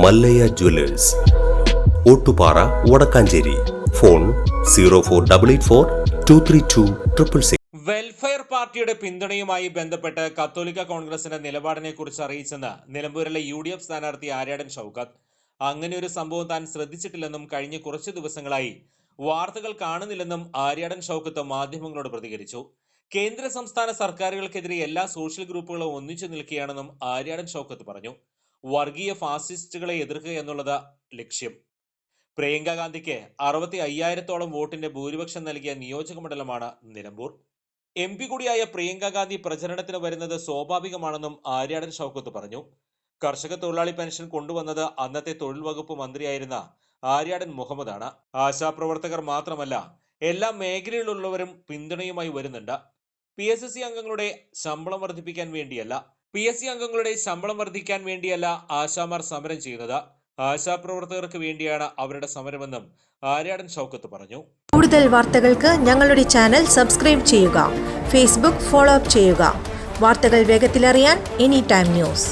Mallayya Jewellers, Ottupara, Vadakkanchery. Phone 04884232666. Welfare പാർട്ടിയുടെ പിന്തുണയുമായി ബന്ധപ്പെട്ട് കത്തോലിക്ക കോൺഗ്രസിന്റെ നിലപാടിനെ കുറിച്ച് അറിയിച്ചെന്ന് നിലമ്പൂരിലെ UDF സ്ഥാനാർത്ഥി ആര്യാടൻ ഷൗക്കത്ത്. അങ്ങനെ ഒരു സംഭവം താൻ ശ്രദ്ധിച്ചിട്ടില്ലെന്നും കഴിഞ്ഞ കുറച്ചു ദിവസങ്ങളായി വാർത്തകൾ കാണുന്നില്ലെന്നും ആര്യാടൻ ഷൗക്കത്ത് മാധ്യമങ്ങളോട് പ്രതികരിച്ചു. കേന്ദ്ര സംസ്ഥാന സർക്കാരുകൾക്കെതിരെ എല്ലാ സോഷ്യൽ ഗ്രൂപ്പുകളും ഒന്നിച്ചു നിൽക്കുകയാണെന്നും ആര്യാടൻ ഷൗക്കത്ത് പറഞ്ഞു. വർഗീയ ഫാസിസ്റ്റുകളെ എതിർക്കുക എന്നുള്ളത് ലക്ഷ്യം. പ്രിയങ്ക ഗാന്ധിക്ക് 65,000-ഓളം വോട്ടിന്റെ ഭൂരിപക്ഷം നൽകിയ നിയോജകമണ്ഡലമാണ് നിലമ്പൂർ. MP കൂടിയായ പ്രിയങ്ക ഗാന്ധി പ്രചരണത്തിന് വരുന്നത് സ്വാഭാവികമാണെന്നും ആര്യാടൻ ഷൗക്കത്ത് പറഞ്ഞു. കർഷക തൊഴിലാളി പെൻഷൻ കൊണ്ടുവന്നത് അന്നത്തെ തൊഴിൽ വകുപ്പ് മന്ത്രിയായിരുന്ന ആര്യാടൻ മുഹമ്മദാണ്. ആശാപ്രവർത്തകർ മാത്രമല്ല, എല്ലാ മേഖലയിലുള്ളവരും പിന്തുണയുമായി വരുന്നുണ്ട്. PSC അംഗങ്ങളുടെ ശമ്പളം വർദ്ധിക്കാൻ വേണ്ടിയല്ല ആശാമാർ സമരം ചെയ്യുന്നത്. ആശാപ്രവർത്തകർക്ക് വേണ്ടിയാണ് അവരുടെ സമരമെന്നും ആര്യാടൻ ഷൗക്കത്ത് പറഞ്ഞു. കൂടുതൽ വാർത്തകൾക്ക് ഞങ്ങളുടെ ചാനൽ സബ്സ്ക്രൈബ് ചെയ്യുക. Facebook ഫോളോ അപ്പ് ചെയ്യുക. വാർത്തകൾ വേഗത്തിലറിയാൻ Anytime News.